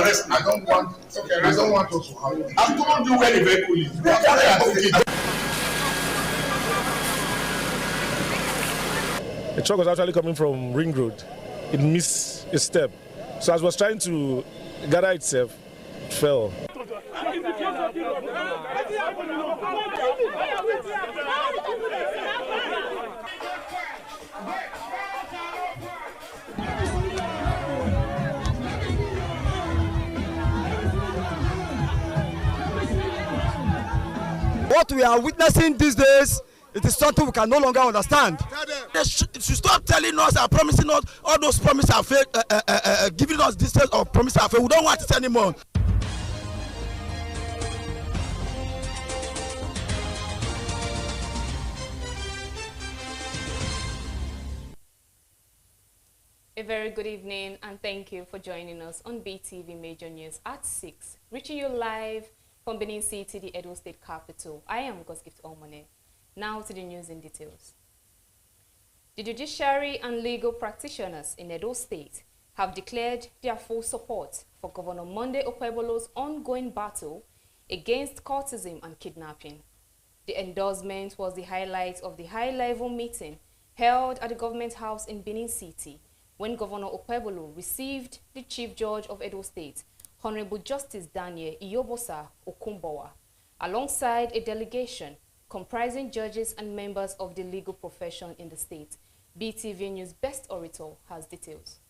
arrest me. I don't want us to have it. I've told you where the vehicle is. The truck was actually coming from Ring Road. It missed a step. So as it was trying to gather itself, it fell. What we are witnessing these days, it is something we can no longer understand. They should stop telling us and promising us all those promises are fake, giving us details of promises are fake. We don't want it anymore. A very good evening and thank you for joining us on BeeTv Major News at 6, reaching you live from Benin City, the Edo State capital. I am Godgift Omone. Now to the news in details. The judiciary and legal practitioners in Edo State have declared their full support for Governor Monday Okpebholo's ongoing battle against cultism and kidnapping. The endorsement was the highlight of the high-level meeting held at the government house in Benin City when Governor Okpebholo received the Chief Judge of Edo State, Honorable Justice Daniel Iyobosa Okumbowa, alongside a delegation comprising judges and members of the legal profession in the state. BeeTv News Best Orator has details.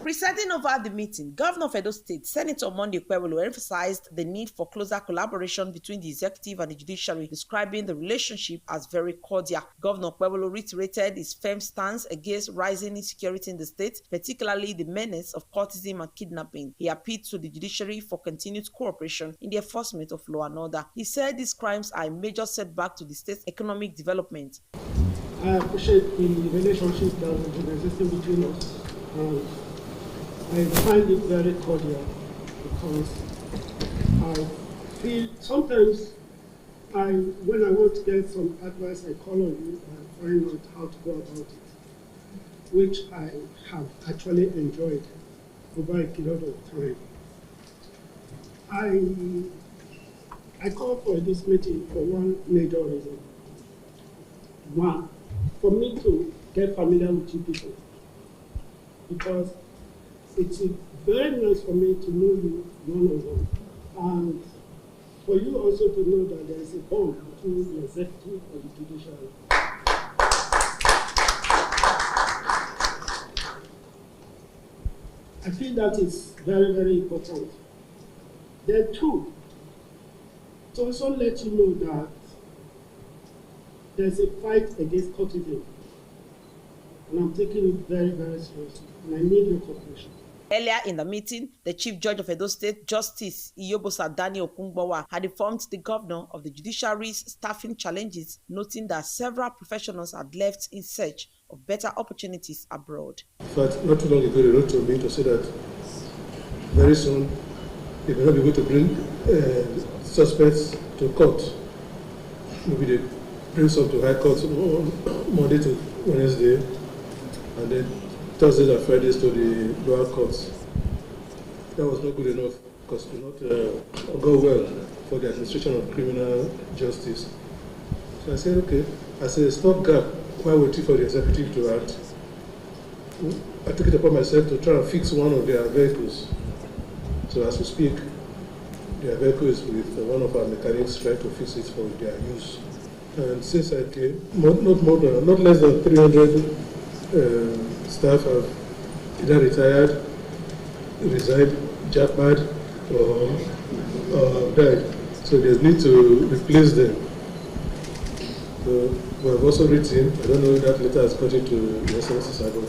Presiding over the meeting, Governor of Edo State, Senator Monday Okpebholo emphasized the need for closer collaboration between the executive and the judiciary, describing the relationship as very cordial. Governor Okpebholo reiterated his firm stance against rising insecurity in the state, particularly the menace of cultism and kidnapping. He appealed to the judiciary for continued cooperation in the enforcement of law and order. He said these crimes are a major setback to the state's economic development. I appreciate the relationship that has been existing between us. I find it very cordial because I feel sometimes when I want to get some advice, I call on you and find out how to go about it, which I have actually enjoyed over a period of time. I called for this meeting for one major reason. One, for me to get familiar with you people, because it's very nice for me to know you one-on-one, and for you also to know that there is a bond between the executive and the judiciary. I feel that is very, very important. Then two, to also let you know that there's a fight against cultism, and I'm taking it very, very seriously, and I need your cooperation. Earlier in the meeting, the Chief Judge of Edo State, Justice Iyobosa Daniel Okumbowa, had informed the governor of the judiciary's staffing challenges, noting that several professionals had left in search of better opportunities abroad. In fact, not too long ago, they wrote to me to say that very soon they may not be able to bring suspects to court. Maybe they bring some to High Court on Monday to Wednesday, and then Thursdays and Fridays to the lower courts. That was not good enough because it did not go well for the administration of criminal justice. So I said, okay, as a stopgap, while waiting for the executive to act, I took it upon myself to try and fix one of their vehicles. So as we speak, their vehicle is with one of our mechanics trying to fix it for their use. And since I came, not less than 300 staff have either retired, resigned, jackpot, or died. So there's need to replace them. So we have also written, I don't know if that letter has got into the Excellency's but we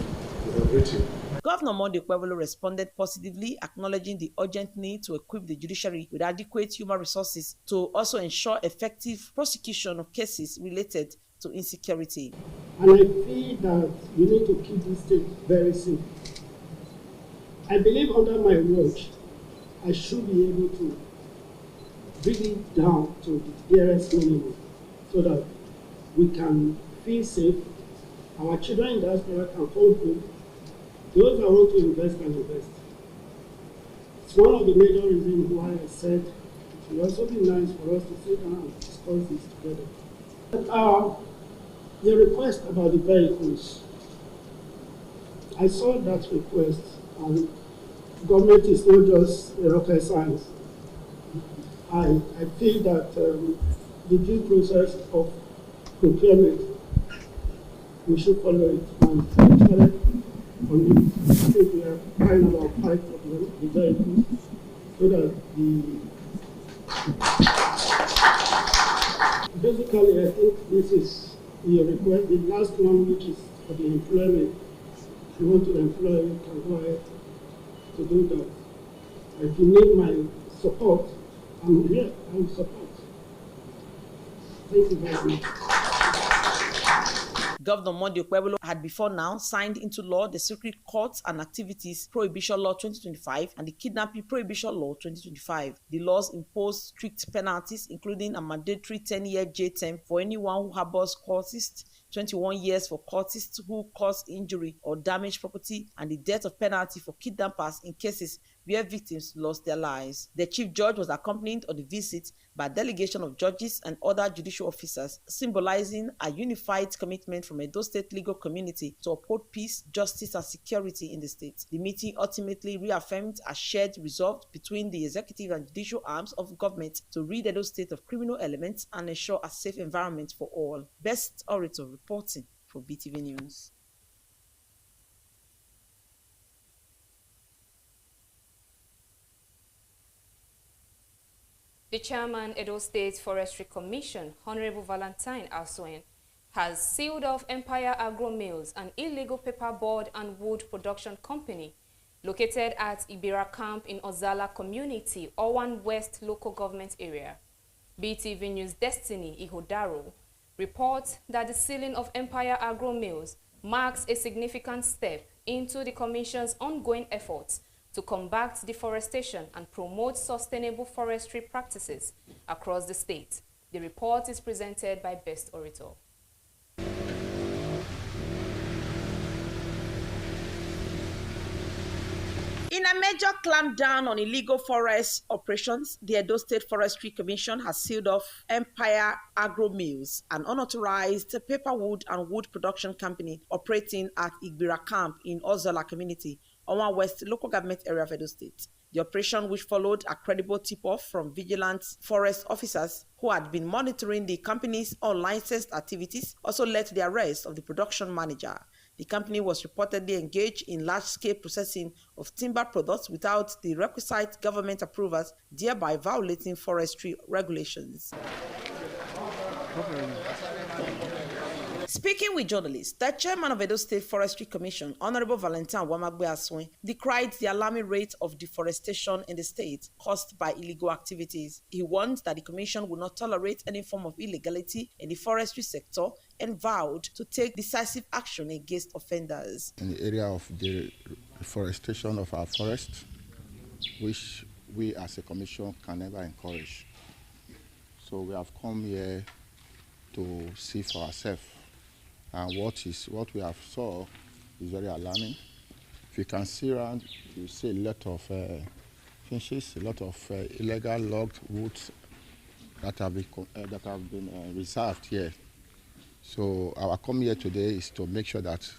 have written. Governor Monday Okpebholo responded positively, acknowledging the urgent need to equip the judiciary with adequate human resources to also ensure effective prosecution of cases related to insecurity. And I feel that we need to keep this state very safe. I believe under my watch, I should be able to bring it down to the dearest minimum so that we can feel safe. Our children in diaspora can come home Those that want to invest can invest. It's one of the major reasons why I said it will also be nice for us to sit down and discuss this together. The request about the vehicles, I saw that request, and government is not just a rocket science. I feel that the due process of procurement, we should follow it. And I think we are trying about 5 of the vehicles so that basically I think this is the request. The last one, which is for the employment. If you want to employ, you can go ahead to do that. If you need my support, I'm here. I will support. Thank you very much. Governor Monday Pueblo had before now signed into law the Secret Courts and Activities Prohibition Law 2025 and the Kidnapping Prohibition Law 2025. The laws impose strict penalties, including a mandatory 10-year jail term for anyone who harbors cultists, 21 years for cultists who cause injury or damage property, and the death of penalty for kidnappers in cases where victims lost their lives. The chief judge was accompanied on the visit by a delegation of judges and other judicial officers, symbolizing a unified commitment from Edo State legal community to uphold peace, justice, and security in the state. The meeting ultimately reaffirmed a shared resolve between the executive and judicial arms of government to rid Edo State of criminal elements and ensure a safe environment for all. Best Orator reporting for BeeTv News. The chairman, Edo State Forestry Commission, Honorable Valentine Aswen, has sealed off Empire Agro Mills, an illegal paperboard and wood production company located at Ibira Camp in Ozala Community, Owan West Local Government Area. BeeTv News Destiny Ihodaro reports that the sealing of Empire Agro Mills marks a significant step into the Commission's ongoing efforts to combat deforestation and promote sustainable forestry practices across the state. The report is presented by Best Orator. In a major clampdown on illegal forest operations, the Edo State Forestry Commission has sealed off Empire Agro Mills, an unauthorized paperwood and wood production company operating at Ibira Camp in Ozala Community, Owan West Local Government Area of Edo State. The operation, which followed a credible tip-off from vigilant forest officers who had been monitoring the company's unlicensed activities, also led to the arrest of the production manager. The company was reportedly engaged in large-scale processing of timber products without the requisite government approvals, thereby violating forestry regulations. Speaking with journalists, the chairman of Edo State Forestry Commission, Honorable Valentine Aswen, decried the alarming rate of deforestation in the state caused by illegal activities. He warned that the commission would not tolerate any form of illegality in the forestry sector and vowed to take decisive action against offenders. In the area of the deforestation of our forests, which we as a commission can never encourage. So we have come here to see for ourselves. And what we have saw is very alarming. If you can see around, you see a lot of finches, a lot of illegal logged woods that have been reserved here. So our come here today is to make sure that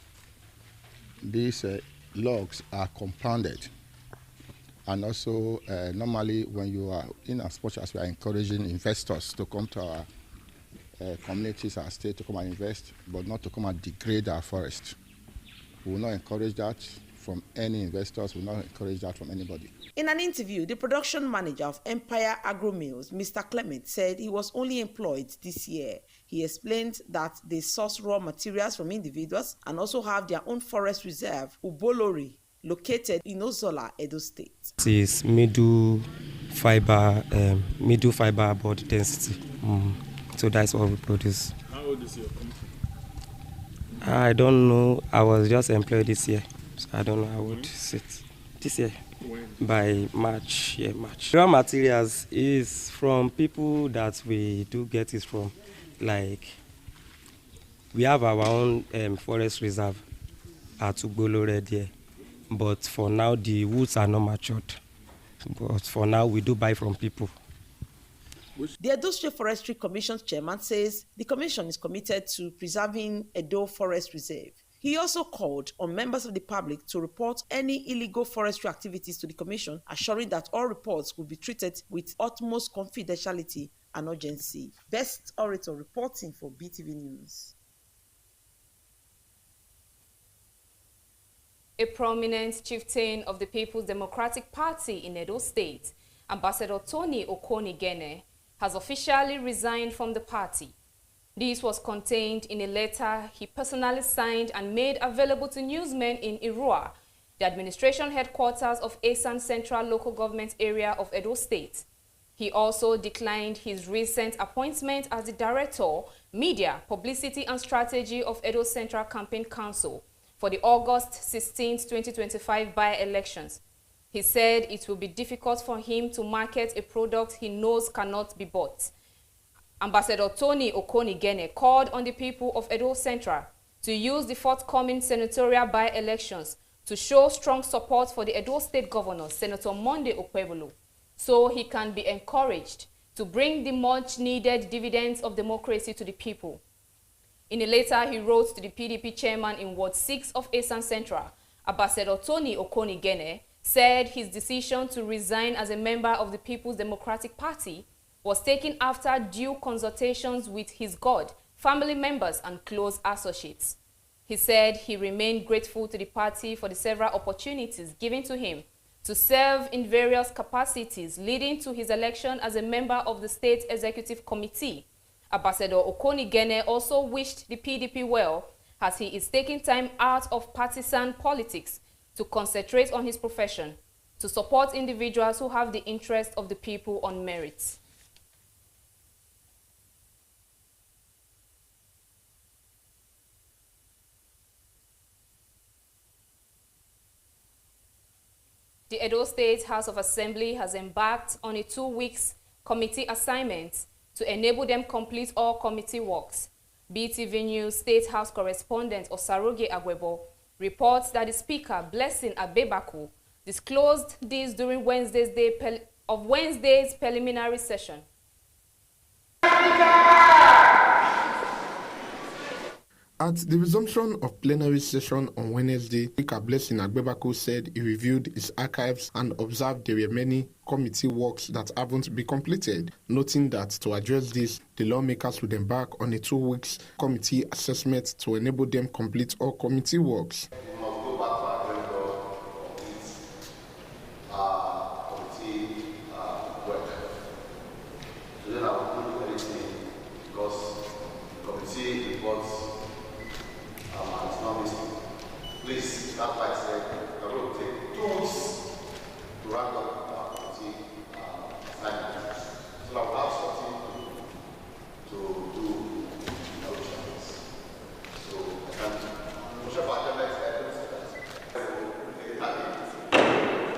these logs are compounded. And also, normally when you are in as much as we are encouraging investors to come to our communities, our state, to come and invest, but not to come and degrade our forest. We will not encourage that from any investors, we will not encourage that from anybody. In an interview, the production manager of Empire Agro Mills, Mr. Clement, said he was only employed this year. He explained that they source raw materials from individuals and also have their own forest reserve, Ubolori, located in Ozola, Edo State. It is middle fiber board density. So that's what we produce. How old is your company? I don't know. I was just employed this year. So I don't know how old it. This year. When? By March. Yeah, March. Raw materials is from people that we do get it from. Like, we have our own forest reserve at Ugbolore there. but for now the woods are not matured. But for now we do buy from people. The Edo State Forestry Commission chairman says the commission is committed to preserving Edo Forest Reserve. He also called on members of the public to report any illegal forestry activities to the commission, assuring that all reports will be treated with utmost confidentiality and urgency. Best Orator reporting for BeeTv News. A prominent chieftain of the People's Democratic Party in Edo State, Ambassador Tony Okonigene, has officially resigned from the party. This was contained in a letter he personally signed and made available to newsmen in Irua, the administration headquarters of Esan Central Local Government Area of Edo State. He also declined his recent appointment as the Director, Media, Publicity and Strategy of Edo Central Campaign Council for the August 16, 2025 by-elections. He said it will be difficult for him to market a product he knows cannot be bought. Ambassador Tony Okonigene called on the people of Edo Central to use the forthcoming senatorial by-elections to show strong support for the Edo State Governor, Senator Monday Okpebholo, so he can be encouraged to bring the much-needed dividends of democracy to the people. In a letter he wrote to the PDP chairman in Ward 6 of Esan Central, Ambassador Tony Okonigene said his decision to resign as a member of the People's Democratic Party was taken after due consultations with his God, family members, and close associates. He said he remained grateful to the party for the several opportunities given to him to serve in various capacities, leading to his election as a member of the State Executive Committee. Ambassador Okonigene also wished the PDP well, as he is taking time out of partisan politics to concentrate on his profession, to support individuals who have the interest of the people on merit. The Edo State House of Assembly has embarked on a 2 weeks committee assignment to enable them complete all committee works. BeeTv News State House correspondent Osaroge Agwebo reports that the Speaker, Blessing Abebaku, disclosed this during Wednesday's preliminary session. At the resumption of plenary session on Wednesday, Speaker Blessing Agbebaku said he reviewed his archives and observed there were many committee works that haven't been completed, noting that to address this, the lawmakers would embark on a 2 weeks committee assessment to enable them complete all committee works. Please, that I said, I will take 2 weeks to round up our committee assignments. So I will have something to do in our channels. So I can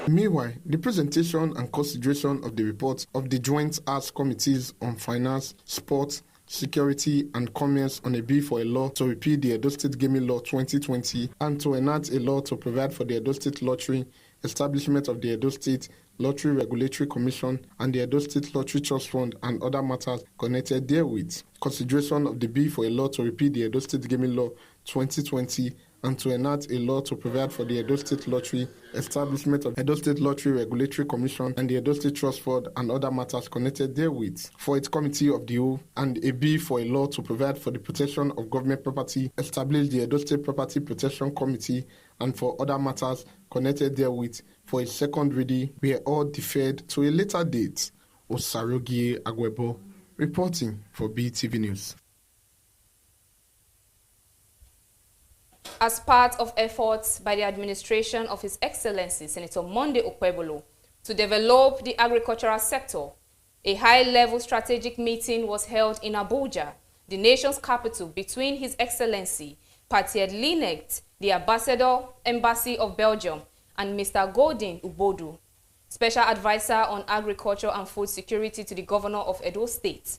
Meanwhile, the presentation and consideration of the report of the Joint Arts Committees on Finance, Sport, Security and Commerce on a bill for a law to repeal the Edo State Gaming Law 2020 and to enact a law to provide for the Edo State Lottery, establishment of the Edo State Lottery Regulatory Commission and the Edo State Lottery Trust Fund and other matters connected therewith. Consideration of the bill for a law to repeal the Edo State Gaming Law 2020 and to enact a law to provide for the Edo State Lottery, establishment of Edo State Lottery Regulatory Commission and the Edo State Trust Fund and other matters connected therewith for its committee of the whole, and a bill for a law to provide for the protection of government property, establish the Edo State Property Protection Committee, and for other matters connected therewith for its second reading were all deferred to a later date. Osarogie Agwebo, reporting for BeeTv News. As part of efforts by the administration of His Excellency Senator Monday Okpebholo to develop the agricultural sector, a high-level strategic meeting was held in Abuja, the nation's capital, between His Excellency Patiet Linecht, the Embassy of Belgium, and Mr. Godin Ubodu, Special Advisor on Agriculture and Food Security to the Governor of Edo State.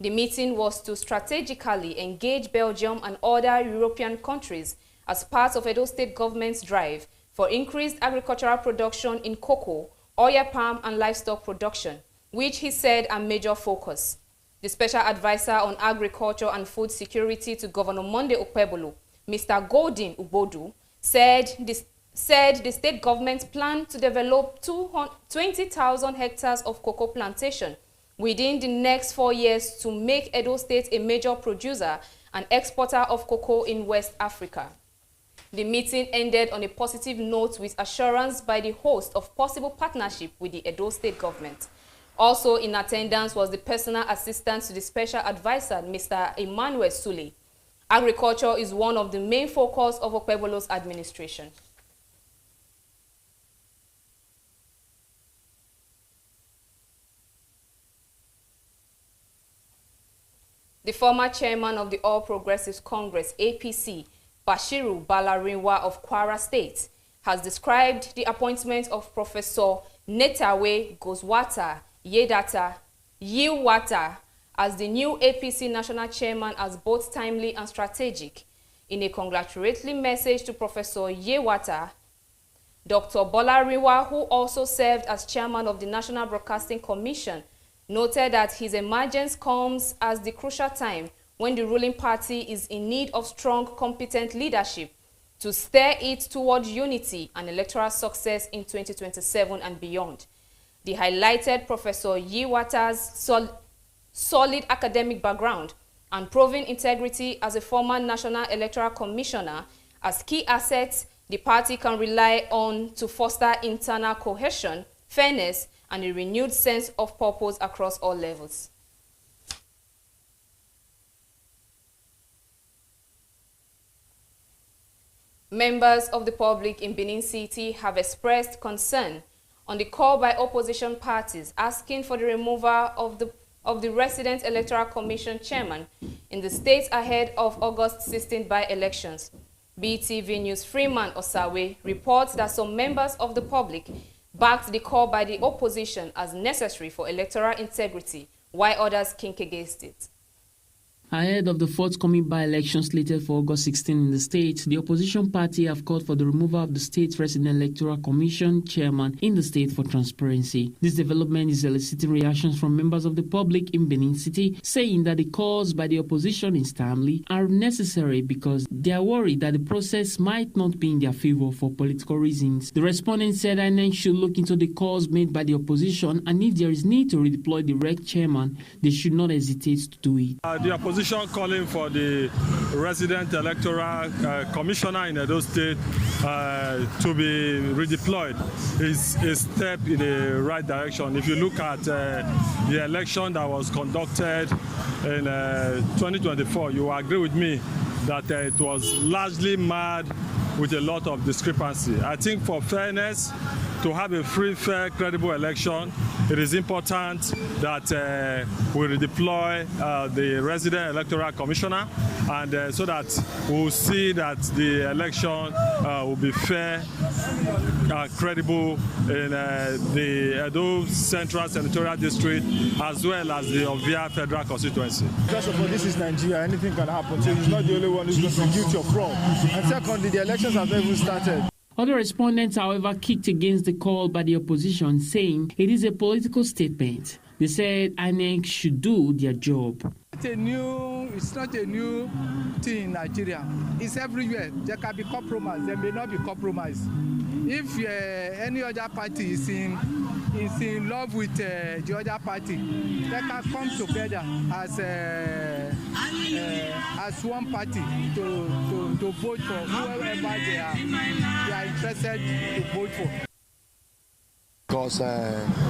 The meeting was to strategically engage Belgium and other European countries as part of Edo State government's drive for increased agricultural production in cocoa, oil palm, and livestock production, which he said are major focus. The Special Advisor on Agriculture and Food Security to Governor Monday Okpebholo, Mr. Godin Ubodu, said the state government planned to develop 20,000 hectares of cocoa plantation within the next 4 years to make Edo State a major producer and exporter of cocoa in West Africa. The meeting ended on a positive note with assurance by the host of possible partnership with the Edo State government. Also in attendance was the personal assistant to the Special Advisor, Mr. Emmanuel Sule. Agriculture is one of the main focus of Okpebholo's administration. The former chairman of the All Progressives Congress, APC, Bashiru Balarinwa of Kwara State, has described the appointment of Professor Netawe Goswata Yiwata as the new APC national chairman as both timely and strategic. In a congratulatory message to Professor Yiwata, Dr. Balarinwa, who also served as chairman of the National Broadcasting Commission, noted that his emergence comes at the crucial time when the ruling party is in need of strong, competent leadership to steer it toward unity and electoral success in 2027 and beyond. They highlighted Professor Yiwata's solid academic background and proven integrity as a former National Electoral Commissioner as key assets the party can rely on to foster internal cohesion, fairness, and a renewed sense of purpose across all levels. Members of the public in Benin City have expressed concern on the call by opposition parties asking for the removal of the Resident Electoral Commission chairman in the state ahead of August 16 by-elections. BeeTv News Freeman Osawe reports that some members of the public backed the call by the opposition as necessary for electoral integrity, while others kinked against it. Ahead of the forthcoming by-election slated for August 16 in the state, the opposition party have called for the removal of the state's Resident Electoral Commission chairman in the state for transparency. This development is eliciting reactions from members of the public in Benin City, saying that the calls by the opposition is timely and necessary because they are worried that the process might not be in their favor for political reasons. The respondent said INEC should look into the calls made by the opposition, and if there is need to redeploy the REC chairman, they should not hesitate to do it. The opposition calling for the resident electoral commissioner in Edo State to be redeployed is a step in the right direction. If you look at the election that was conducted in 2024, you agree with me that it was largely marred with a lot of discrepancy. I think for fairness, to have a free, fair, credible election, it is important that we redeploy the resident electoral commissioner, and so that we'll see that the election will be fair, credible in the Edo Central Senatorial District as well as the Ovia Federal Constituency. First of all, this is Nigeria. Anything can happen. So he's not the only one who's going to be guilty of fraud. And secondly, the elections have not even started. Other respondents, however, kicked against the call by the opposition, saying it is a political statement. They said INEC should do their job. It's not a new thing in Nigeria. It's everywhere. There can be compromise. There may not be compromise. If any other party is in love with the other party, they can come together as one party to vote for whoever they are interested to vote for. Because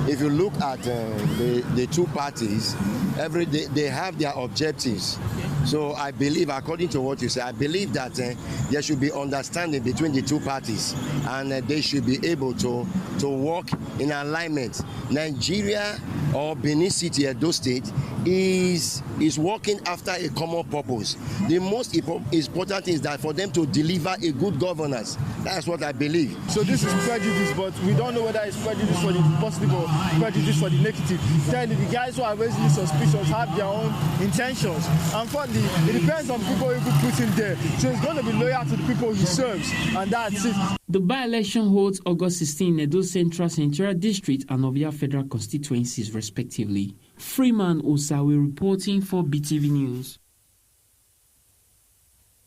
if you look at the two parties, every day they have their objectives. So I believe, according to what you say, I believe that there should be understanding between the two parties, and they should be able to work in alignment. Nigeria or Benin City, Edo State, is working after a common purpose. The most important thing is that for them to deliver a good governance. That's what I believe. So this is prejudice, but we don't know whether it's prejudice for the positive or prejudice for the negative. Then the guys who are raising these suspicions have their own intentions. And finally, it depends on people who put him there. So he's going to be loyal to the people he serves, and that's it. The by-election holds August 16 in Edo Central Senatorial District and Ovia Federal constituencies, respectively. Freeman Osawe reporting for BeeTv News.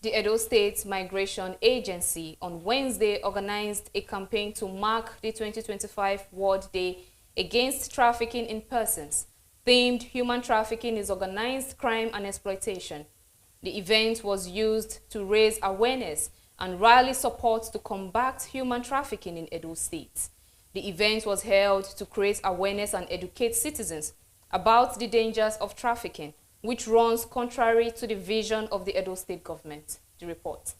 The Edo State Migration Agency on Wednesday organized a campaign to mark the 2025 World Day Against Trafficking in Persons. Themed Human Trafficking is Organized Crime and Exploitation. The event was used to raise awareness and rally support to combat human trafficking in Edo State. The event was held to create awareness and educate citizens about the dangers of trafficking, which runs contrary to the vision of the Edo State government. The report.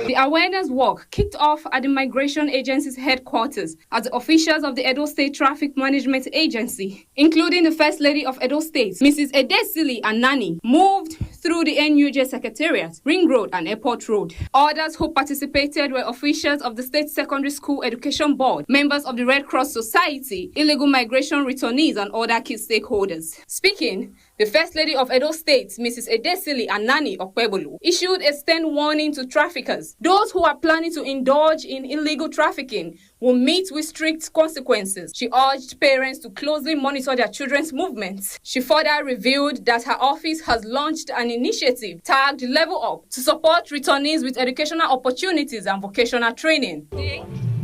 The awareness walk kicked off at the Migration Agency's headquarters as the officials of the Edo State Traffic Management Agency, including the First Lady of Edo State, Mrs. Edesili Anani, moved through the NUJ Secretariat, Ring Road and Airport Road. Others who participated were officials of the State Secondary School Education Board, members of the Red Cross Society, illegal migration returnees and other key stakeholders. Speaking, the First Lady of Edo State, Mrs. Edesili Anani Okwebolu, issued a stern warning to traffickers. Those who are planning to indulge in illegal trafficking will meet with strict consequences. She urged parents to closely monitor their children's movements. She further revealed that her office has launched an initiative tagged Level Up to support returnees with educational opportunities and vocational training. Today,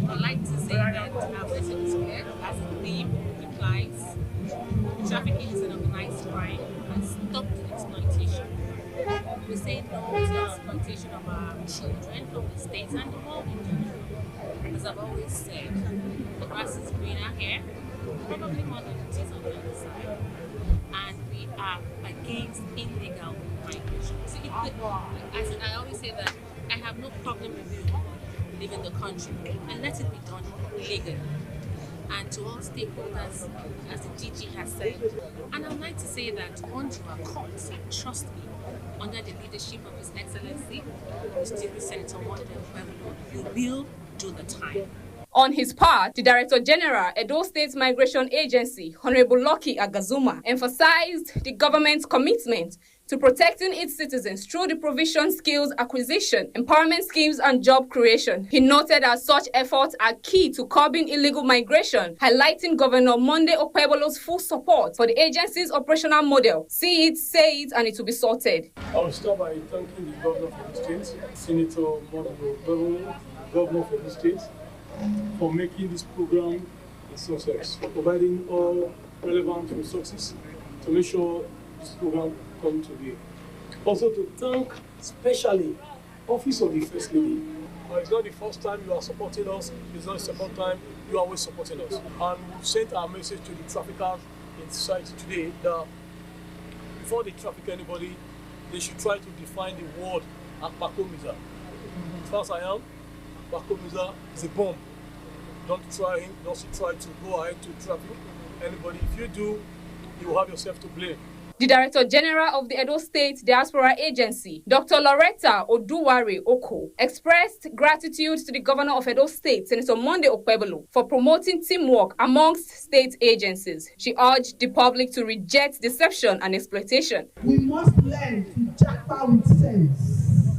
I'd like to say that our message is clear, as the name implies. Trafficking is an organized crime and stop the exploitation. We say no to the exploitation of our children, of the state, and the world in general. As I've always said, the grass is greener here, probably more than it is on the other side, and we are against illegal migration. So as I always say that I have no problem with you leaving the country, and let it be done legally. And to all stakeholders, as the GG has said. And I'd like to say that once you are caught, trust me, under the leadership of His Excellency, Distinguished Senator Monday Okwebolu, you will do the time. On his part, the Director General, Edo State Migration Agency, Honorable Lucky Agazuma, emphasized the government's commitment to protecting its citizens through the provision, skills acquisition, empowerment schemes, and job creation. He noted that such efforts are key to curbing illegal migration, highlighting Governor Monday Okwebolo's full support for the agency's operational model. See it, say it, and it will be sorted. I will start by thanking the Governor of the State, Senator Monday Okwebolo, Governor of the State, for making this program a success, for providing all relevant resources to make sure this program come to be. Also to thank especially Office of the First Lady. It's not the first time you are supporting us, it's not the second time, you are always supporting us. And we've sent our message to the traffickers in society today that before they traffic anybody, they should try to define the word Akpakomiza. As far as I am, Akpakomiza is a bomb. Don't try to go ahead to traffic anybody. If you do, you will have yourself to blame. The Director General of the Edo State Diaspora Agency, Dr. Loretta Oduwari Oko, expressed gratitude to the Governor of Edo State, Senator Monday Okwebolo, for promoting teamwork amongst state agencies. She urged the public to reject deception and exploitation. We must learn to japa with sense.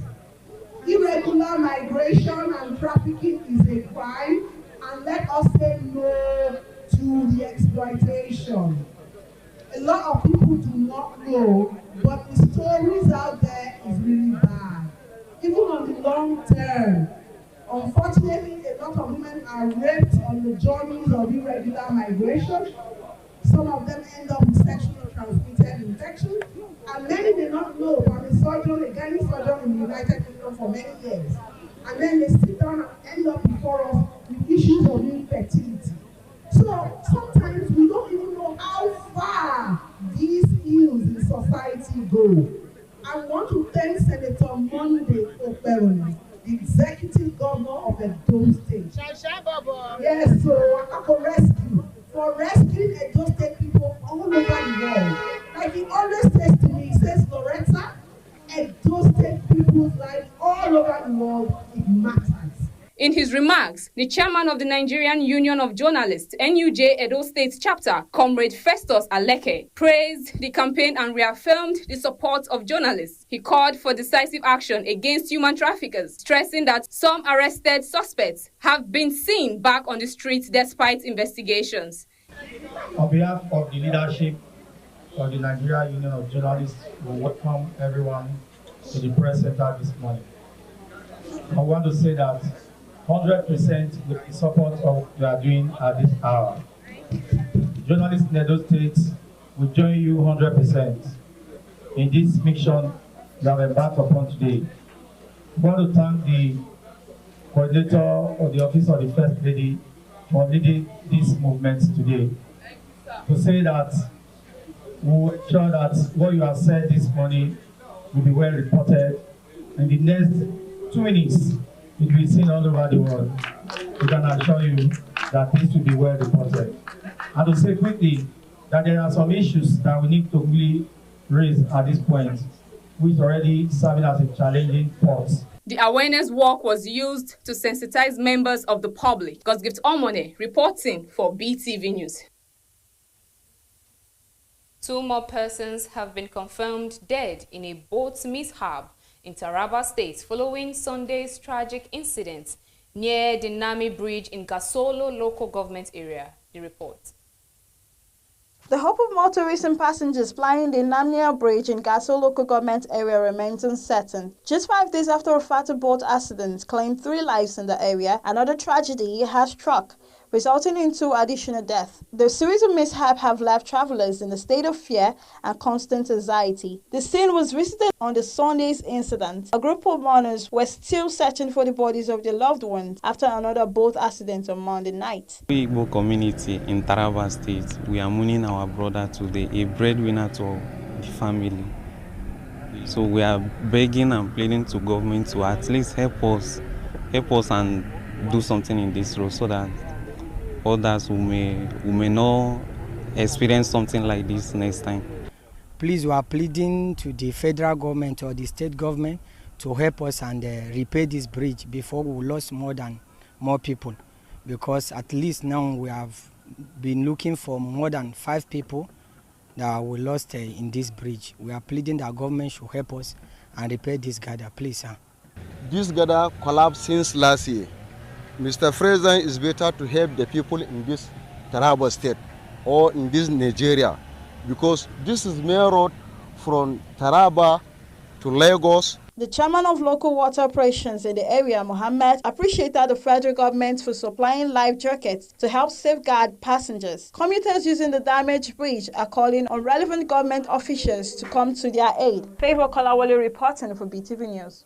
Irregular migration and trafficking is a crime, and let us say no to the exploitation. A lot of people do not know, but the stories out there is really bad. Even on the long term, unfortunately, a lot of women are raped on the journeys of irregular migration. Some of them end up with sexually transmitted infection, and many may not know from a surgeon, a gynae surgeon in the United Kingdom for many years. And then they sit down and end up before us with issues of infertility. So sometimes we don't even know how far these ills in society go. I want to thank Senator Monday Okwebolo, the Executive Governor of Edo State. Yes, so Akako Rescue, for rescuing Edo State people all over the world. Like he always says to me, he says, Loretta, Edo State people's lives all over the world, it matters. In his remarks, the chairman of the Nigerian Union of Journalists, NUJ Edo State Chapter, Comrade Festus Aleke, praised the campaign and reaffirmed the support of journalists. He called for decisive action against human traffickers, stressing that some arrested suspects have been seen back on the streets despite investigations. On behalf of the leadership of the Nigerian Union of Journalists, we welcome everyone to the press center this morning. I want to say that 100% with the support of what we are doing at this hour. Journalists in Edo State will join you 100% in this mission we have embarked upon today. I want to thank the coordinator of the Office of the First Lady for leading this movement today. To say that we will ensure that what you have said this morning will be well reported. In the next 2 minutes, it will be seen all over the world. We can assure you that this will be well reported. And to say quickly that there are some issues that we need to really raise at this point, which already serving as a challenging point. The awareness walk was used to sensitize members of the public. Gosgift Omone reporting for BeeTv News. 2 more persons have been confirmed dead in a boat mishap in Taraba State following Sunday's tragic incident near the Nami Bridge in Gasolo local government area. The report. The hope of motorists and passengers flying the Namnia Bridge in Gasol local government area remains uncertain. Just 5 days after a fatal boat accident claimed 3 lives in the area, another tragedy has struck, resulting in 2 additional deaths. The series of mishaps have left travelers in a state of fear and constant anxiety. The scene was visited on the Sunday's incident. A group of mourners were still searching for the bodies of their loved ones after another boat accident on Monday night. We Igbo community in Taraba State, we are mourning our brother today, a breadwinner to the family. So we are begging and pleading to government to at least help us and do something in this road so that others who may not experience something like this next time. Please, we are pleading to the federal government or the state government to help us and repair this bridge before we lost more people. Because at least now we have been looking for more than 5 people that we lost in this bridge. We are pleading that government should help us and repair this gather, please, sir. This gather collapsed since last year. Mr. President, it's better to help the people in this Taraba State or in this Nigeria, because this is main road from Taraba to Lagos. The chairman of local water operations in the area, Mohammed, appreciated the federal government for supplying life jackets to help safeguard passengers. Commuters using the damaged bridge are calling on relevant government officials to come to their aid. Favor Kolawole reporting for BeeTv News.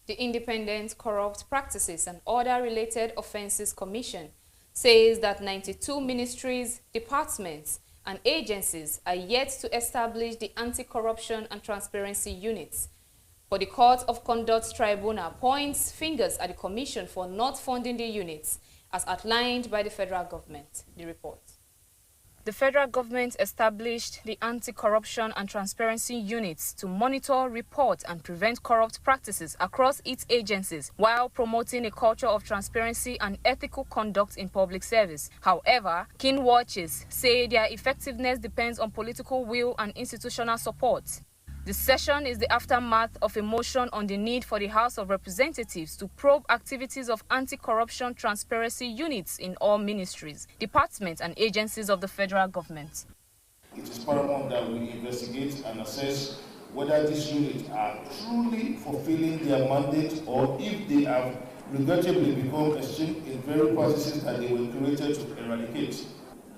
The Independent Corrupt Practices and Other Related Offences Commission says that 92 ministries, departments, and agencies are yet to establish the Anti-Corruption and Transparency Units. For the Court of Conduct Tribunal points fingers at the Commission for not funding the units, as outlined by the federal government. The report. The federal government established the Anti-Corruption and Transparency Units to monitor, report, and prevent corrupt practices across its agencies while promoting a culture of transparency and ethical conduct in public service. However, keen watchers say their effectiveness depends on political will and institutional support. The session is the aftermath of a motion on the need for the House of Representatives to probe activities of anti-corruption transparency units in all ministries, departments, and agencies of the federal government. It is paramount that we investigate and assess whether these units are truly fulfilling their mandate or if they have regrettably become extinct in very practices that they were created to eradicate.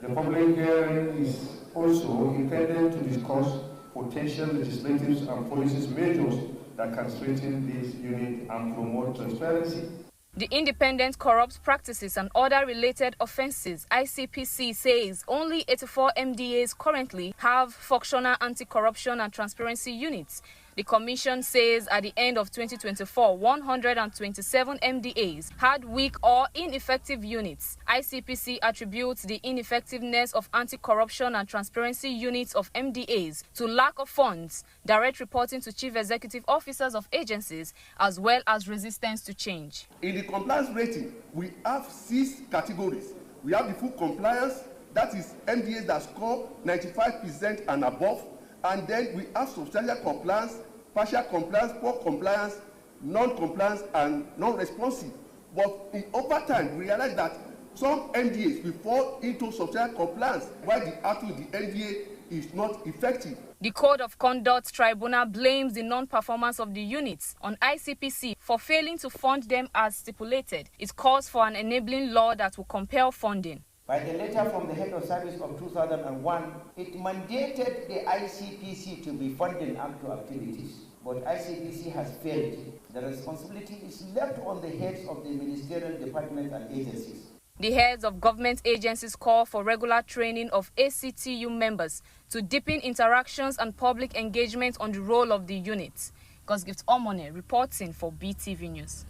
The public hearing is also intended to discuss potential legislative and policy measures that can strengthen this unit and promote transparency. The Independent Corrupt Practices and Other Related Offences (ICPC) says only 84 MDAs currently have functional anti-corruption and transparency units. The commission says at the end of 2024, 127 MDAs had weak or ineffective units. ICPC attributes the ineffectiveness of anti-corruption and transparency units of MDAs to lack of funds, direct reporting to chief executive officers of agencies, as well as resistance to change. In the compliance rating, we have 6 categories. We have the full compliance, that is MDAs that score 95% and above. And then we have substantial compliance, partial compliance, poor compliance, non-compliance, and non-responsive. But over time, we realize that some MDAs will fall into substantial compliance, while the actual MDA is not effective. The Code of Conduct Tribunal blames the non-performance of the units on ICPC for failing to fund them as stipulated. It calls for an enabling law that will compel funding. By the letter from the head of service of 2001, it mandated the ICPC to be funding actual activities. But ICPC has failed. The responsibility is left on the heads of the ministerial departments and agencies. The heads of government agencies call for regular training of ACTU members to deepen interactions and public engagement on the role of the units. Gosgift Omone reporting for BeeTv News.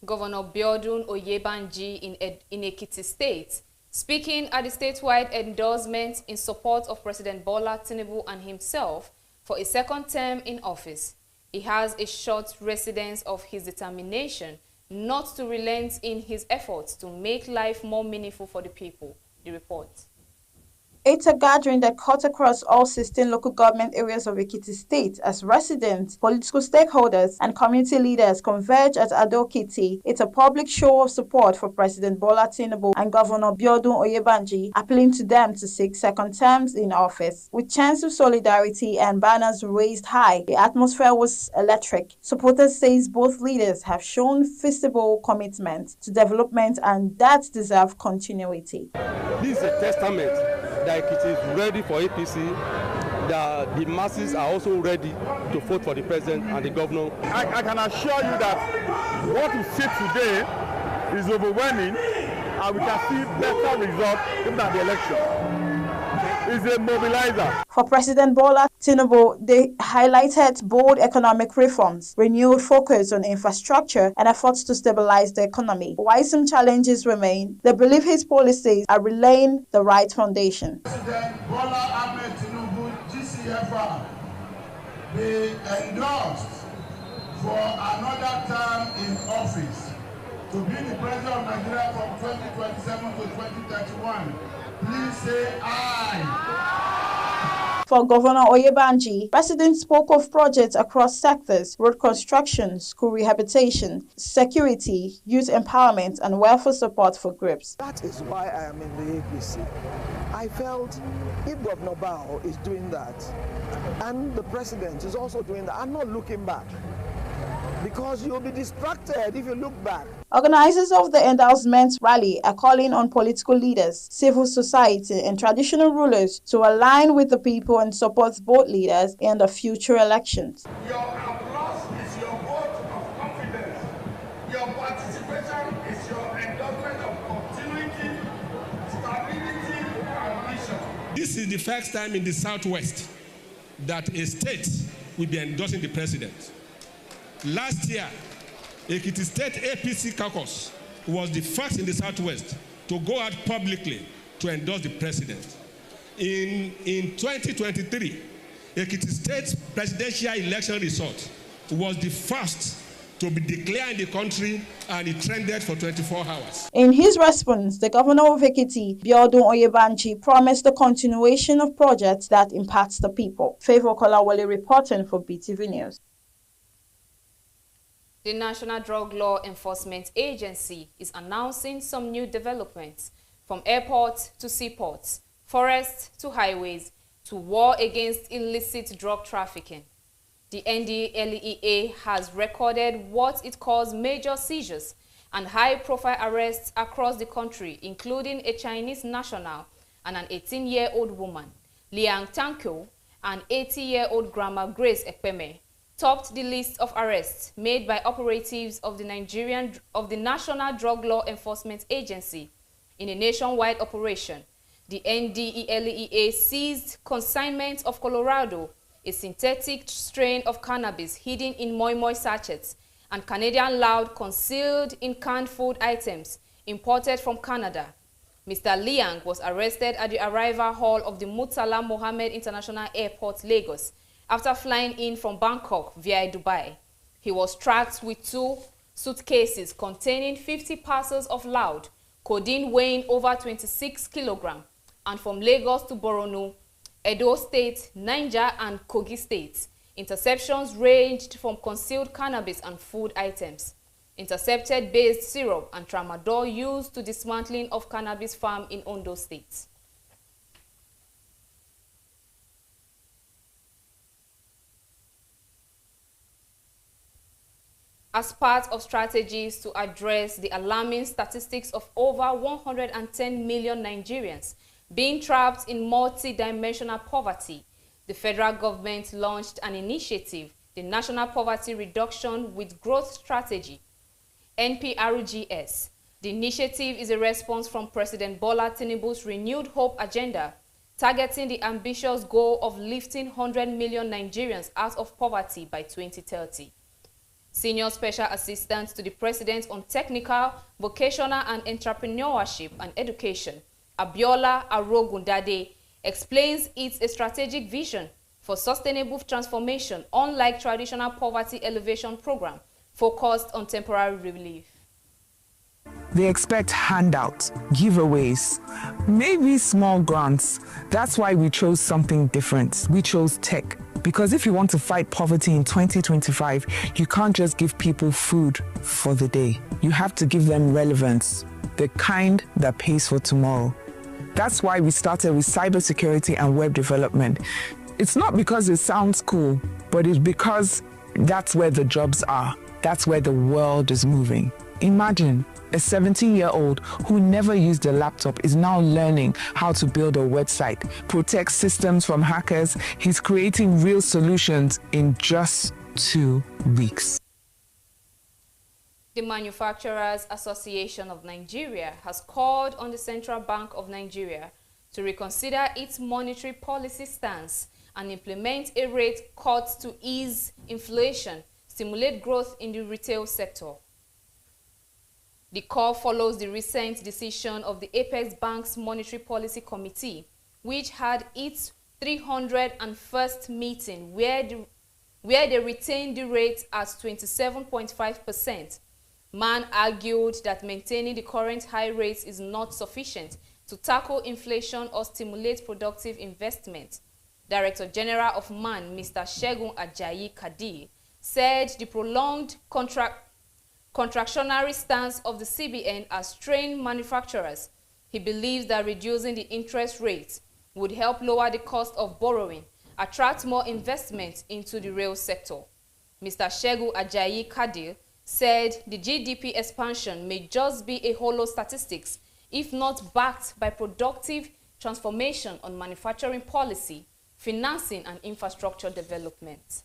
Governor Biodun Oyebanji in Ekiti State, speaking at the statewide endorsement in support of President Bola Tinubu and himself for a second term in office. He has assured residents of his determination not to relent in his efforts to make life more meaningful for the people. The report. It's a gathering that cut across all 16 local government areas of Ekiti State as residents, political stakeholders, and community leaders converge at Ado-Ekiti. It's a public show of support for President Bola Tinubu and Governor Biodun Oyebanji, appealing to them to seek second terms in office. With chants of solidarity and banners raised high, the atmosphere was electric. Supporters say both leaders have shown visible commitment to development and that deserve continuity. This is a testament that it is ready for APC, that the masses are also ready to vote for the president and the governor. I can assure you that what we see today is overwhelming, and we can see better results even at the election. It's a mobilizer. For President Bola Tinubu, they highlighted bold economic reforms, renewed focus on infrastructure, and efforts to stabilize the economy. While some challenges remain, they believe his policies are relaying the right foundation. President Bola Ahmed Tinubu, GCFR, be endorsed for another term in office to be the president of Nigeria from 2027 to 2031. Please say aye. For Governor Oyebanji, residents spoke of projects across sectors: road construction, school rehabilitation, security, youth empowerment, and welfare support for groups. That is why I am in the APC. I felt if Governor Bao is doing that, and the president is also doing that, I'm not looking back. Because you'll be distracted if you look back. Organizers of the endorsement rally are calling on political leaders, civil society, and traditional rulers to align with the people and support both leaders in the future elections. Your applause is your vote of confidence. Your participation is your endorsement of continuity, stability, and vision. This is the first time in the Southwest that a state will be endorsing the president. Last year, Ekiti State APC caucus was the first in the Southwest to go out publicly to endorse the president. In 2023, Ekiti State's presidential election result was the first to be declared in the country, and it trended for 24 hours. In his response, the governor of Ekiti, Biodun Oyebanji, promised the continuation of projects that impact the people. Favor Kolawole reporting for BeeTv News. The National Drug Law Enforcement Agency is announcing some new developments, from airports to seaports, forests to highways, to war against illicit drug trafficking. The NDLEA has recorded what it calls major seizures and high-profile arrests across the country, including a Chinese national and an 18-year-old woman, Liang Tankyo, and 80-year-old Grandma Grace Ekpeme, topped the list of arrests made by operatives of the National Drug Law Enforcement Agency in a nationwide operation. The NDLEA seized consignment of Colorado, a synthetic strain of cannabis hidden in moi moi sachets, and Canadian loud concealed in canned food items imported from Canada. Mr. Liang was arrested at the arrival hall of the Murtala Mohammed International Airport, Lagos, after flying in from Bangkok via Dubai. He was tracked with 2 suitcases containing 50 parcels of loud, codeine weighing over 26 kilograms, and from Lagos to Borno, Edo State, Niger, and Kogi States. Interceptions ranged from concealed cannabis and food items, intercepted based syrup, and tramadol used to dismantling of cannabis farm in Ondo State. As part of strategies to address the alarming statistics of over 110 million Nigerians being trapped in multi-dimensional poverty, the federal government launched an initiative, the National Poverty Reduction with Growth Strategy, NPRGS. The initiative is a response from President Bola Tinubu's renewed hope agenda, targeting the ambitious goal of lifting 100 million Nigerians out of poverty by 2030. Senior Special Assistant to the President on Technical, Vocational and Entrepreneurship and Education, Abiola Arogundade, explains it's a strategic vision for sustainable transformation, unlike traditional poverty elevation program focused on temporary relief. They expect handouts, giveaways, maybe small grants. That's why we chose something different. We chose tech. Because if you want to fight poverty in 2025, you can't just give people food for the day. You have to give them relevance, the kind that pays for tomorrow. That's why we started with cybersecurity and web development. It's not because it sounds cool, but it's because that's where the jobs are. That's where the world is moving. Imagine a 17-year-old who never used a laptop is now learning how to build a website, protect systems from hackers. He's creating real solutions in just 2 weeks. The Manufacturers Association of Nigeria has called on the Central Bank of Nigeria to reconsider its monetary policy stance and implement a rate cut to ease inflation, stimulate growth in the retail sector. The call follows the recent decision of the Apex Bank's Monetary Policy Committee, which had its 301st meeting where they retained the rate at 27.5%. Man argued that maintaining the current high rates is not sufficient to tackle inflation or stimulate productive investment. Director General of MAN, Mr. Segun Ajayi Kadir, said the prolonged contractionary stance of the CBN has strained manufacturers. He believes that reducing the interest rate would help lower the cost of borrowing, attract more investment into the rail sector. Mr. Segun Ajayi Kadir said the GDP expansion may just be a hollow statistics if not backed by productive transformation on manufacturing policy, financing and infrastructure development.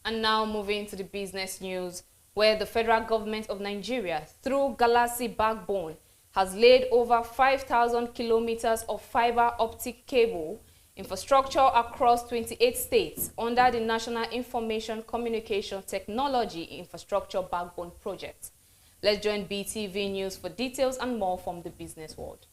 And now moving to the business news, where the federal government of Nigeria, through Galaxy Backbone, has laid over 5,000 kilometers of fiber optic cable infrastructure across 28 states under the National Information Communication Technology Infrastructure Backbone Project. Let's join BeeTv News for details and more from the business world.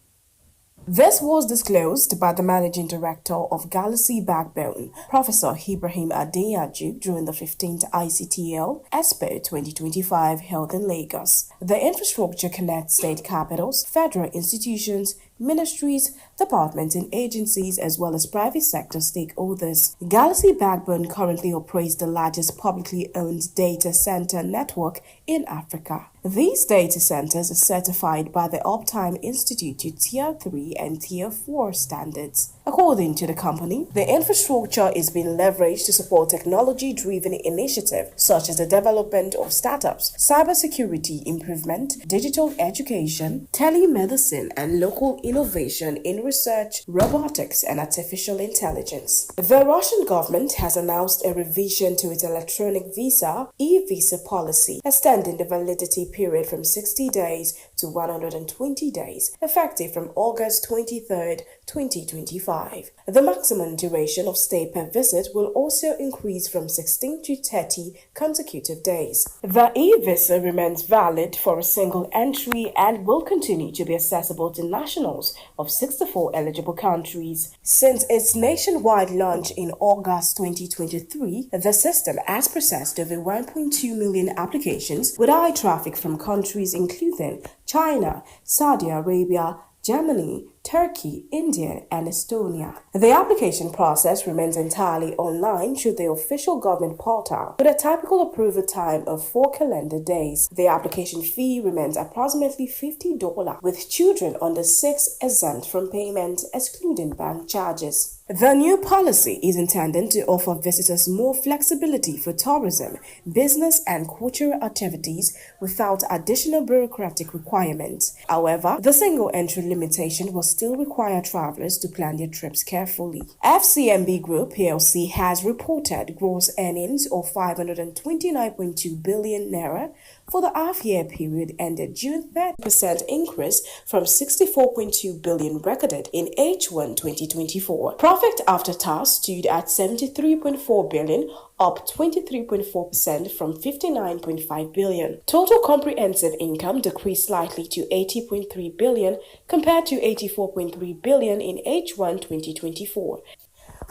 This was disclosed by the Managing Director of Galaxy Backbone, Professor Ibrahim Adeyaju, during the 15th ICTL Expo 2025 held in Lagos. The infrastructure connects state capitals, federal institutions, ministries, departments and agencies, as well as private sector stakeholders. Galaxy Backbone currently operates the largest publicly owned data center network in Africa. These data centers are certified by the Uptime Institute to Tier 3 and Tier 4 standards. According to the company, the infrastructure is being leveraged to support technology-driven initiatives such as the development of startups, cybersecurity improvement, digital education, telemedicine, and local innovation in research, robotics, and artificial intelligence. The Russian government has announced a revision to its electronic visa e-visa policy, extending the validity period from 60 days to 120 days, effective from August 23, 2025. The maximum duration of stay per visit will also increase from 16 to 30 consecutive days. The e-visa remains valid for a single entry and will continue to be accessible to nationals of 64 eligible countries. Since its nationwide launch in August 2023, the system has processed over 1.2 million applications with high traffic from countries including China, Saudi Arabia, Germany, Turkey, India, and Estonia. The application process remains entirely online through the official government portal, with a typical approval time of 4 calendar days. The application fee remains approximately $50, with children under 6 exempt from payment, excluding bank charges. The new policy is intended to offer visitors more flexibility for tourism, business, and cultural activities without additional bureaucratic requirements. However, the single entry limitation will still require travelers to plan their trips carefully. FCMB Group plc has reported gross earnings of 529.2 billion naira for the half-year period ended June 30% increase from 64.2 billion recorded in H1 2024. Profit after tax stood at 73.4 billion, up 23.4% from 59.5 billion. Total comprehensive income decreased slightly to 80.3 billion compared to 84.3 billion in H1 2024.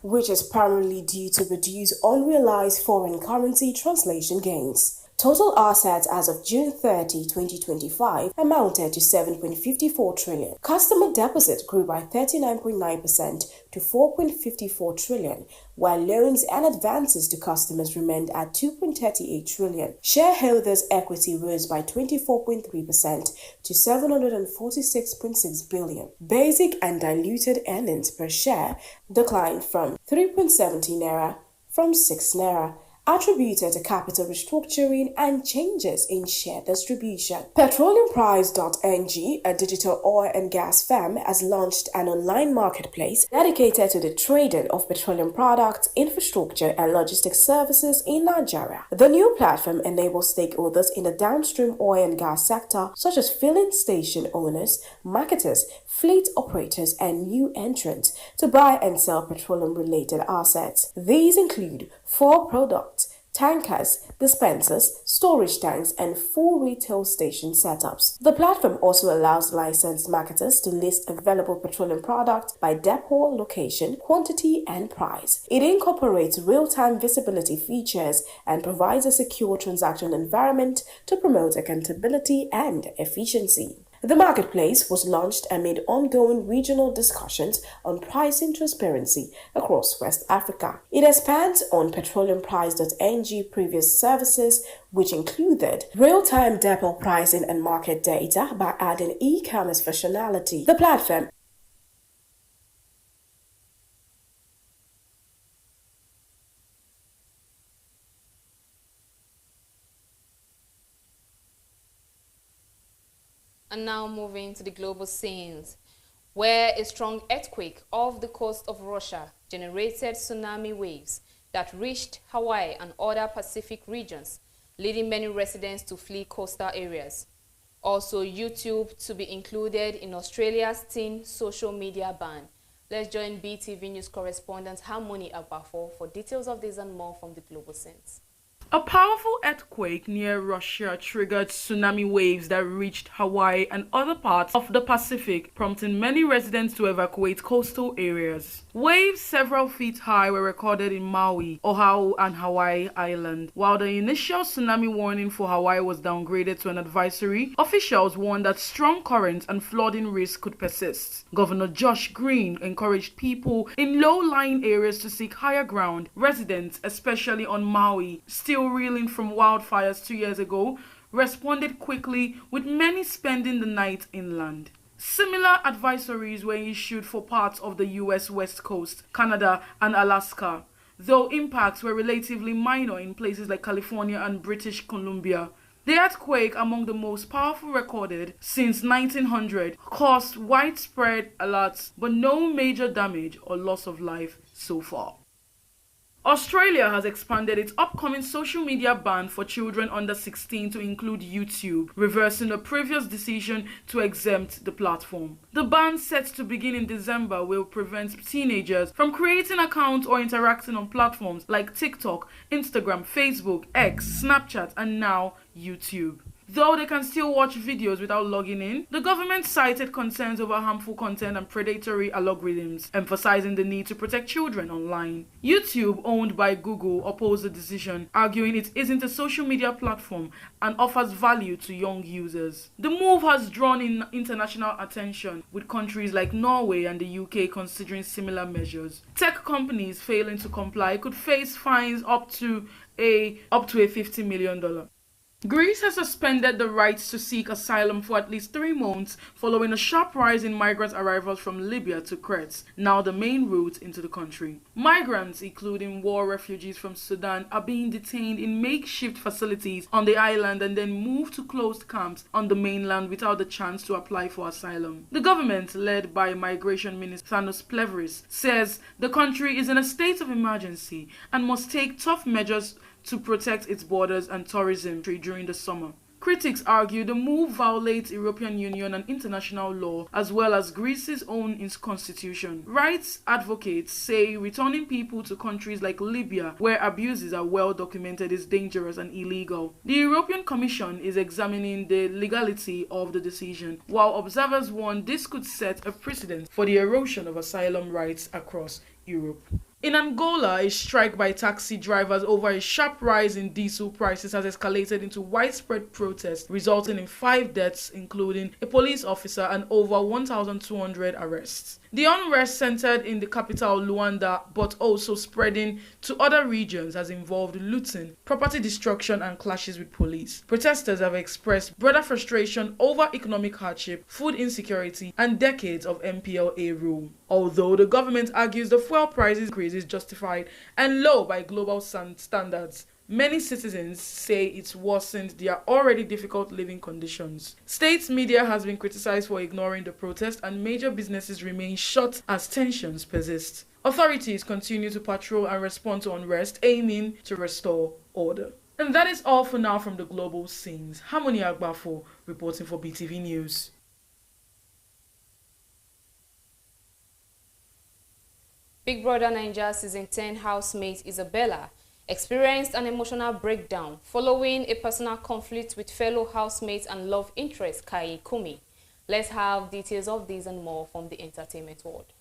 Which is primarily due to reduced unrealized foreign currency translation gains. Total assets as of June 30, 2025 amounted to 7.54 trillion. Customer deposits grew by 39.9% to 4.54 trillion, while loans and advances to customers remained at 2.38 trillion. Shareholders' equity rose by 24.3% to 746.6 billion. Basic and diluted earnings per share declined from 3.70 naira from 6 naira, attributed to capital restructuring and changes in share distribution. Petroleumprice.ng, a digital oil and gas firm, has launched an online marketplace dedicated to the trading of petroleum products, infrastructure, and logistics services in Nigeria. The new platform enables stakeholders in the downstream oil and gas sector, such as filling station owners, marketers, fleet operators, and new entrants, to buy and sell petroleum-related assets. These include 4 products: tankers, dispensers, storage tanks, and full retail station setups. The platform also allows licensed marketers to list available petroleum products by depot, location, quantity, and price. It incorporates real-time visibility features and provides a secure transaction environment to promote accountability and efficiency. The marketplace was launched amid ongoing regional discussions on pricing transparency across West Africa. It expands on petroleumprice.ng previous services, which included real-time depot pricing and market data, by adding e-commerce functionality. The platform And now moving to the global scenes, where a strong earthquake off the coast of Russia generated tsunami waves that reached Hawaii and other Pacific regions, leading many residents to flee coastal areas. Also, YouTube to be included in Australia's teen social media ban. Let's join BeeTv News correspondent Harmony Agbafo for details of this and more from the global scenes. A powerful earthquake near Russia triggered tsunami waves that reached Hawaii and other parts of the Pacific, prompting many residents to evacuate coastal areas. Waves several feet high were recorded in Maui, Oahu, and Hawaii Island. While the initial tsunami warning for Hawaii was downgraded to an advisory, officials warned that strong currents and flooding risk could persist. Governor Josh Green encouraged people in low-lying areas to seek higher ground. Residents, especially on Maui, still reeling from wildfires 2 years ago, responded quickly, with many spending the night inland. Similar advisories were issued for parts of the US West Coast, Canada, and Alaska, though impacts were relatively minor in places like California and British Columbia. The earthquake, among the most powerful recorded since 1900, caused widespread alerts but no major damage or loss of life so far. Australia has expanded its upcoming social media ban for children under 16 to include YouTube, reversing a previous decision to exempt the platform. The ban, set to begin in December, will prevent teenagers from creating accounts or interacting on platforms like TikTok, Instagram, Facebook, X, Snapchat, and now YouTube. Though they can still watch videos without logging in, the government cited concerns over harmful content and predatory algorithms, emphasizing the need to protect children online. YouTube, owned by Google, opposed the decision, arguing it isn't a social media platform and offers value to young users. The move has drawn in international attention, with countries like Norway and the UK considering similar measures. Tech companies failing to comply could face fines up to a $50 million. Greece has suspended the right to seek asylum for at least 3 months following a sharp rise in migrant arrivals from Libya to Crete, now the main route into the country. Migrants, including war refugees from Sudan, are being detained in makeshift facilities on the island and then moved to closed camps on the mainland without the chance to apply for asylum. The government, led by Migration Minister Thanos Pleveris, says the country is in a state of emergency and must take tough measures to protect its borders and tourism during the summer. Critics argue the move violates European Union and international law, as well as Greece's own constitution. Rights advocates say returning people to countries like Libya, where abuses are well documented, is dangerous and illegal. The European Commission is examining the legality of the decision, while observers warn this could set a precedent for the erosion of asylum rights across Europe. In Angola, a strike by taxi drivers over a sharp rise in diesel prices has escalated into widespread protests, resulting in 5 deaths, including a police officer, and over 1,200 arrests. The unrest, centered in the capital Luanda but also spreading to other regions, has involved looting, property destruction, and clashes with police. Protesters have expressed broader frustration over economic hardship, food insecurity, and decades of MPLA rule. Although the government argues the fuel price increase is justified and low by global standards, many citizens say it's worsened their already difficult living conditions. State media has been criticized for ignoring the protest, and major businesses remain shut as tensions persist. Authorities continue to patrol and respond to unrest, aiming to restore order. And that is all for now from the global scenes. Harmony Agbafo reporting for BeeTv News. Big Brother Naija Season 10 housemate Isabella experienced an emotional breakdown following a personal conflict with fellow housemates and love interest Kai Kumi. Let's have details of these and more from the entertainment world.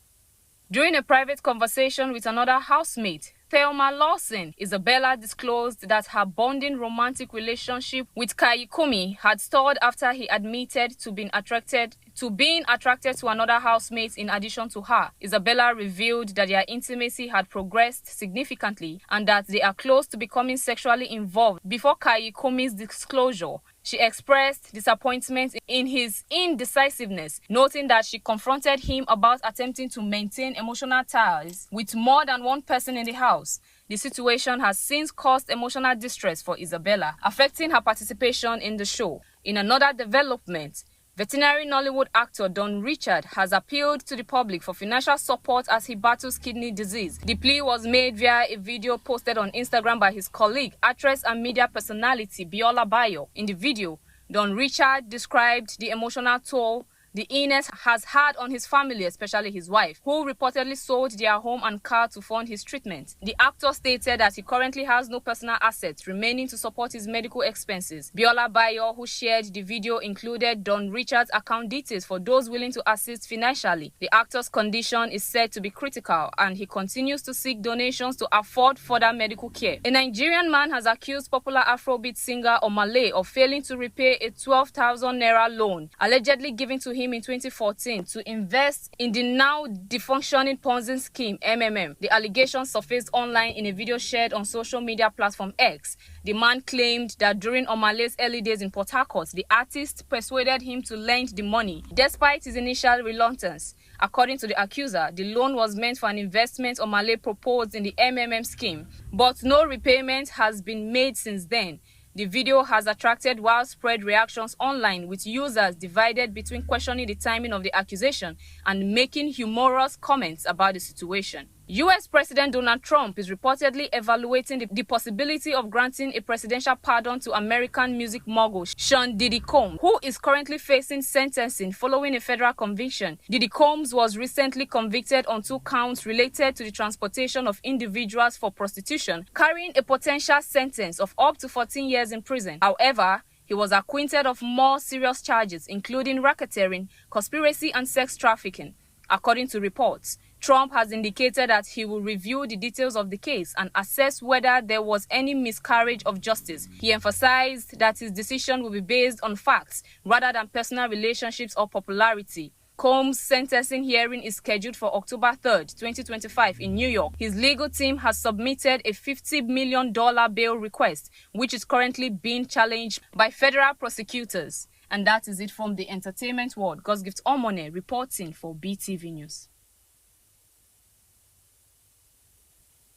During a private conversation with another housemate, Thelma Lawson, Isabella disclosed that her bonding romantic relationship with Kai Kumi had stalled after he admitted to being attracted to another housemate in addition to her. Isabella revealed that their intimacy had progressed significantly and that they are close to becoming sexually involved before Kai Kumi's disclosure. She expressed disappointment in his indecisiveness, noting that she confronted him about attempting to maintain emotional ties with more than one person in the house. The situation has since caused emotional distress for Isabella, affecting her participation in the show. In another development, veterinary Nollywood actor Don Richard has appealed to the public for financial support as he battles kidney disease. The plea was made via a video posted on Instagram by his colleague, actress and media personality Biola Bayo. In the video, Don Richard described the emotional toll the illness has had on his family, especially his wife, who reportedly sold their home and car to fund his treatment. The actor stated that he currently has no personal assets remaining to support his medical expenses. Biola Bayo, who shared the video, included Don Richard's account details for those willing to assist financially. The actor's condition is said to be critical, and he continues to seek donations to afford further medical care. A Nigerian man has accused popular Afrobeat singer Omale of failing to repay a 12,000 naira loan allegedly given to him him in 2014 to invest in the now defunctioning Ponzi scheme MMM. The allegations surfaced online in a video shared on social media platform X. The man claimed that during Omale's early days in Port Harcourt, the artist persuaded him to lend the money, despite his initial reluctance. According to the accuser, the loan was meant for an investment Omale proposed in the MMM scheme, but no repayment has been made since then. The video has attracted widespread reactions online, with users divided between questioning the timing of the accusation and making humorous comments about the situation. US President Donald Trump is reportedly evaluating the possibility of granting a presidential pardon to American music mogul Sean Diddy Combs, who is currently facing sentencing following a federal conviction. Diddy Combs was recently convicted on 2 counts related to the transportation of individuals for prostitution, carrying a potential sentence of up to 14 years in prison. However, he was acquitted of more serious charges, including racketeering, conspiracy, and sex trafficking. According to reports, Trump has indicated that he will review the details of the case and assess whether there was any miscarriage of justice. He emphasized that his decision will be based on facts rather than personal relationships or popularity. Combs' sentencing hearing is scheduled for October 3rd, 2025 in New York. His legal team has submitted a $50 million bail request, which is currently being challenged by federal prosecutors. And that is it from the entertainment world. Gosgift Omone reporting for BeeTv News.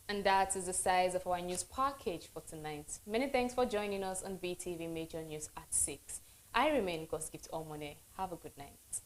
And that is the size of our news package for tonight. Many thanks for joining us on BeeTv Major News at 6. I remain Gosgift Omone. Have a good night.